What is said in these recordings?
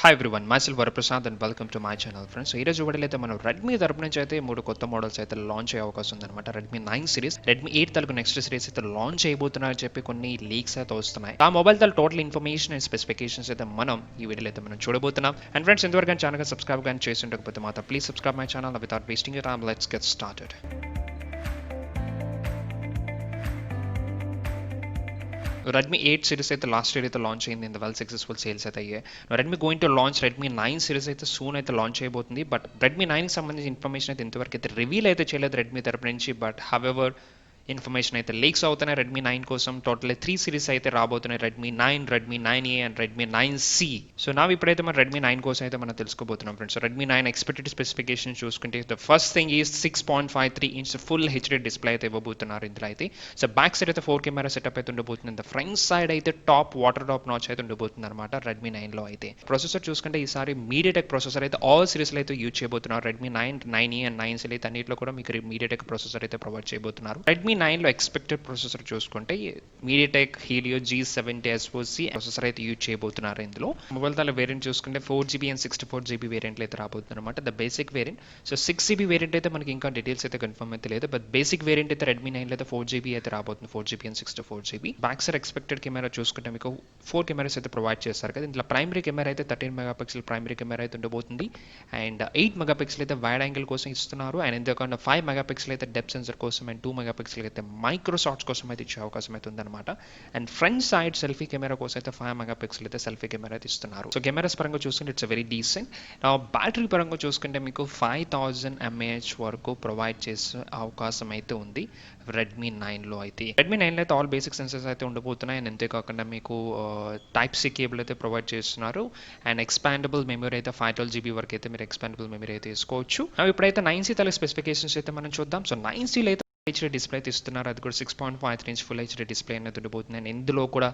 Hi everyone, myself Varaprasad and welcome to my channel friends. ఈ రోజు వీడియోలో మనం రెడ్మీ తరపు నుంచి అయితే 3 కొత్త మోడల్స్ అయితే లాంచ్ అయ్యే అవకాశం ఉందన్నమాట. రెడ్మీ 9 సిరీస్, రెడ్మీ 8 తలకు నెక్స్ట్ సిరీస్ అయితే లాంచ్ చేయబోతున్నారని చెప్పి కొన్ని లీక్స్ అయితే వస్తున్నాయి. ఆ మొబైల్ తల టోటల్ ఇన్ఫర్మేషన్ అండ్ స్పెసిఫికేషన్స్ అయితే మనం ఈ వీడియోలో అయితే మనం చూడబోతున్నాం. అండ్ ఫ్రెండ్స్, ఇంతవరకు ఛానల్ సబ్స్క్రైబ్ కానీ చేసి ఉండకపోతే మాత్రం please subscribe my channel. Without wasting your time, let's get started. Redmi 8 series అయితే లాస్ట్ ఇయర్ అయితే లాంచ్ అయింది. ఇంత వెల్ సక్సెస్ఫుల్ సేల్స్ అయితే అయ్యాయి. Redmi going to launch Redmi 9 series అయితే సూన్ అయితే లాంచ్ అయిపోతుంది. బట్ రెడ్మీ 9కి సంబంధించిన ఇన్ఫర్మేషన్ అయితే ఇంతవరకు అయితే రివీల్ అయితే చేయలేదు రెడ్మీ తరపు నుంచి. బట్ హవెవర్ ఇన్ఫర్మేషన్ అయితే లీక్స్ అవుతున్నాయి రెడ్మీ 9 కోసం. టోటల్ 3 సిరీస్ అయితే రాబోతున్నాయి, Redmi 9, Redmi 9A and Redmi 9C. So నా ఇప్పుడైతే మన రెడ్మీ 9 కోసం అయితే మనం తెలుసుకోబోతున్నాం ఫ్రెండ్స్. రెడ్మీ 9 ఎక్స్పెక్టెడ్ స్పెసిఫికేషన్ చూసుకుంటే the first thing is 6.53 inch full HD display అయితే ఇవ్వబోతున్నారు ఇందులో అయితే. సో బ్యాక్ సైడ్ అయితే 4 కెమెరా సెటప్ అయితే ఉండబోతుంది. ఫ్రంట్ సైడ్ అయితే టాప్ వాటర్ టాప్ నాచ్ అయితే ఉండబోతుంది అనమాట రెడ్మీ 9లో అయితే. ప్రొసెసర్ చూసుకుంటే ఈసారి మీడియాటెక్ ప్రొసెసర్ అయితే ఆల్ సిరీస్లో అయితే యూజ్ చేయబోతున్నారు. రెడ్మీ 9, 9E అండ్ 9C అయితే అన్నింటిలో కూడా మీకు మీడియాటెక్ ప్రొసెసర్ అయితే ప్రొవైడ్ చేయబోతున్నారు. రెడ్మీ 9లో ఎక్స్పెక్టెడ్ ప్రొసెసర్ చూసుకుంటే MediaTek Helio G70 SoC processor అయితే యూజ్ చేయబోతున్నారు ఇందులో. మొబైల్ తల వేరియంట్ చూసుకుంటే 4GB అండ్ 64GB వేరియంట్లు అయితే రాబోతుంది అనమాట. The basic variant. So 6GB variant అయితే మనకి ఇంకా డీటెయిల్స్ అయితే కన్ఫర్మ్ అయితే లేదు. బట్ బేసిక్ వేరియంట్ అయితే రెడ్మీ 9లో అయితే 4GB అయితే రాబోతుంది. 4GB and 64GB. Back side expected camera చూసుకుంటే మీకు 4 కెమెరాస్ అయితే ప్రొవైడ్ చేస్తారు కదా. ఇంట్లో ప్రైమరీ కెమెరా అయితే 13 మెగాపిక్సెల్ ప్రైమరీ కెమెరా అయితే ఉండబోతుంది. అండ్ 8 మెగాపిక్సెల్ అయితే వైడ్ యాంగిల్ కోసం ఇస్తున్నారు. అండ్ ఎందుకంటే 5 మెగాపిక్సెల్ అయితే డెప్త్ సెన్సర్ కోసం అండ్ 2 మెగాపిక్సెల్ అయితే మైక్రో షాట్స్ కోసం అయితే ఇచ్చే అవకాశం అయితే ఉందన్నమాట. And front side selfie camera కోసం అయితే 5 మెగాపిక్సెల్ అయితే సెల్ఫీ కెమెరా అయితే ఇస్తున్నారు. సో కెమెరాస్ పరంగా చూసుకుంటే ఇట్స్ వెరీ డీసెంట్. బ్యాటరీ పరంగా చూసుకుంటే మీకు 5000 mAh వరకు ప్రొవైడ్ చేసే అవకాశం అయితే ఉంది రెడ్మీ 9లో అయితే. రెడ్మీ 9లో అయితే ఆల్ బేసిక్ సెన్సర్స్ అయితే ఉండబోతున్నాయి. అండ్ అంతేకాకుండా మీకు టైప్-C కేబుల్ అయితే ప్రొవైడ్ చేస్తున్నారు. అండ్ ఎక్స్పాండబుల్ మెమరీ అయితే 512GB వరకు అయితే మీరు ఎక్స్పాండబుల్ మెమరీ అయితే తీసుకోవచ్చు. ఇప్పుడైతే 9C తల స్పెసిఫికేషన్స్ అయితే మనం చూద్దాం. సో 9Cలో అయితే హెచ్డీ డిస్ప్లే అయితే ఇస్తున్నారు. అది కూడా 6.53 ఇంచ్ ఫుల్ హెచ్డీ డిస్ప్లే అనేది ఉండబోతుంది. అండ్ ఇందులో కూడా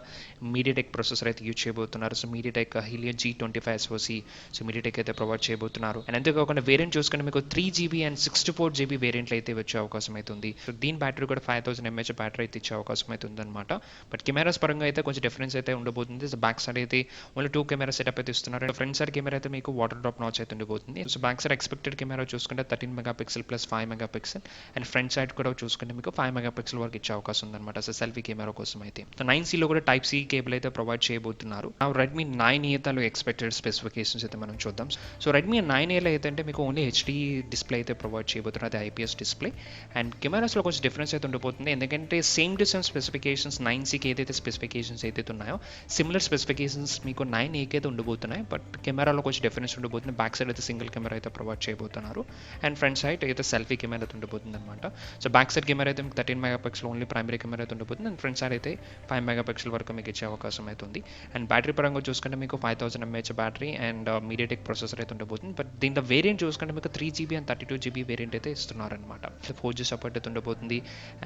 మీడియాటెక్ ప్రొసెసర్ అయితే యూజ్ చేయబోతున్నారు. So MediaTek Helio G25 SoC so MediaTek అయితే ప్రొవైడ్ చేయబోతున్నారు. అండ్ అంతేకాకుండా వేరియంట్ చూసుకుంటే మీకు 3GB అండ్ 64GB వేరియంట్లు అయితే వచ్చే అవకాశం అయితే ఉంది. సో దీని బ్యాటరీ కూడా 5000 mAh బ్యాటరీ అయితే ఇచ్చే అవకాశం అయితే ఉందన్నమాట. బట్ కెమెరాస్ పరంగా అయితే కొంచెం డిఫరెన్స్ అయితే ఉండబోతుంది. సో బ్యాక్ సైడ్ అయితే ఓన్లీ 2 కెమెరా సెటప్ అయితే ఇస్తున్నారు. అండ్ ఫ్రంట్ సైడ్ కెమెరా అయితే మీకు వాటర్ డ్రాప్ నాచ్ అయితే ఉండబోతుంది. So back side expected camera చూసుకుంటే 13 megapixel plus 5 megapixel and front side కూడా చూసుకుంటే మీకు 5 మెగాపిక్సెల్ వరకు ఇచ్చే అవకాశం ఉందన్నమాట. సో సెల్ఫీ కెమెరా కోసం అయితే. సో 9Cలో కూడా టైప్-C కేబుల్ అయితే ప్రొవైడ్ చేయబోతున్నారు. రెడ్మీ 9A తలో ఎక్స్పెక్టెడ్ స్పెసిఫికేషన్స్ అయితే మనం చూద్దాం. సో రెడ్మీ 9Aలో అయితే మీకు ఓన్లీ హెచ్డీ డిస్ప్లే అయితే ప్రొవైడ్ చేయబోతున్నారు. అది IPS డిస్ప్లే. అండ్ కెమెరాస్లో కొంచెం డిఫరెన్స్ అయితే ఉండబోతుంది. ఎందుకంటే సేమ్ టు సేమ్ స్పెసిఫికేషన్స్ 9Cకి ఏదైతే స్పెసిఫికేషన్స్ అయితే ఉన్నాయో సిమిలర్ స్పెసిఫికేషన్స్ మీకు 9Aకి అయితే ఉండబోతున్నాయి. బట్ కెమెరాలో కొంచెం డిఫరెన్స్ ఉండబోతుంది. బ్యాక్ సైడ్ అయితే సింగిల్ కెమెరా అయితే ప్రొవైడ్ చేయబోతున్నారు. అండ్ ఫ్రంట్ సైడ్ అయితే సెల్ఫీ కెమెరా అయితే ఉండబోతుంది అనమాట. సో బ్యాక్ సైడ్ కెమెరా అయితే 13 మెగాపిక్సెల్ ఓన్లీ ప్రైమరీ కెమెరా అయితే ఉండబోతుంది. అండ్ ఫ్రంట్ సైడ్ అయితే 5 మెగాపిక్సెల్ వరకు మీకు ఇచ్చే అవకాశం అయితే ఉంది. అండ్ బ్యాటరీ పరంగా చూసుకుంటే మీకు 5000 mAh battery and MediaTek processor అయితే ఉండబోతుంది. బట్ దీంట్లో వేరియంట్ చూసుకుంటే మీకు 3GB అండ్ 32GB వేరియంట్ అయితే ఇస్తున్నారు అనమాట. 4G సపోర్ట్ అయితే ఉండబోతుంది.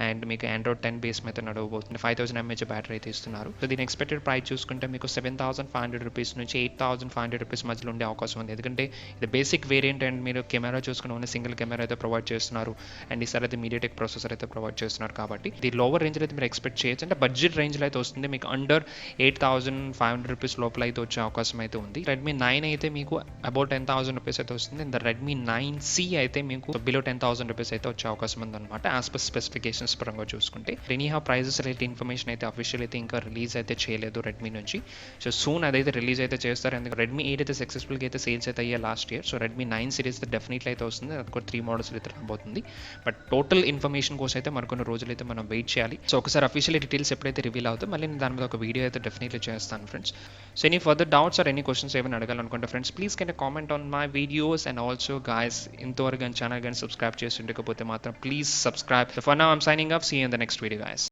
అండ్ మీకు ఆండ్రాయిడ్ 10 బేస్ మీద నడవబోతుంది. 5000 mAh బ్యాటరీ అయితే ఇస్తున్నారు. సో దీని ఎక్స్పెక్టెడ్ ప్రైస్ చూసుకుంటే మీకు 7500 రూపీస్ నుంచి 8500 రూపీస్ మధ్యలో ఉండే అవకాశం ఉంది. ఎందుకంటే ఇది బేసిక్ వేరియంట్ అండ్ మీరు కెమెరా చూసుకుని ఓన్లీ సింగిల్ కెమెరా అయితే ప్రొవైడ్ చేస్తున్నారు. అండ్ ఈసారి అయితే మీడియాటెక్ ప్రొసెసర్ అయితే ప్రొవైడ్ చేస్తున్నారు కాబట్టి ఇది లోవర్ రేంజ్లో అయితే మీరు ఎక్స్పెక్ట్ చేయొచ్చు. అంటే బడ్జెట్ రేంజ్లో అయితే వస్తుంది. మీకు అండర్ 8500 రూపీస్ లోపల అయితే వచ్చే అవకాశం అయితే ఉంది. రెడ్మీ 9 అయితే మీకు అబౌట్ 10,000 రూపీస్ అయితే వస్తుంది. అండ్ రెడ్మీ 9C అయితే మీకు బిలో 10,000 రూపీస్ అయితే వచ్చే అవకాశం ఉందన్నమాట యాజ్ పర్ స్పెసిఫికేషన్స్ పరంగా చూసుకుంటే. ఎనీహౌ ప్రైజెస్ రిలేటెడ్ ఇన్ఫర్మేషన్ అయితే అఫీషియల్ అయితే ఇంకా రిలీజ్ అయితే చేయలేదు రెడ్మీ నుంచి. సో సూన్ అదైతే రిలీజ్ అయితే చేస్తారు. ఎందుకంటే రెడ్మీ 8 అయితే సక్సెస్ఫుల్గా అయితే సేల్స్ అయితే అయ్యాయి last year. So Redmi 9 series అయితే డెఫినెట్లీ అయితే వస్తుంది. అది కూడా 3 మోడల్స్ అయితే రాబోతుంది. బట్ టోటల్ ఇన్ఫర్మేషన్ కోసం అయితే మరికొన్ని రోజులు అయితే మనం వెయిట్ చేయాలి. సో ఒకసారి అఫీషియల్ డీటెయిల్స్ ఎప్పుడైతే రివీల్ అవుతుందో మళ్ళీ నేను దాని మీద ఒక వీడియో అయితే డెఫినెట్లీ చేస్తాను friends. So any further doubts or any questions ఏమైనా అడగాలనుకుంటే friends please can comment on my videos. And also guys ఇంతవరకు ఛానల్ కానీ సబ్స్క్రైబ్ చేసి ఉండకపోతే మాత్రం please subscribe. For now I'm signing off. See you in the next video guys.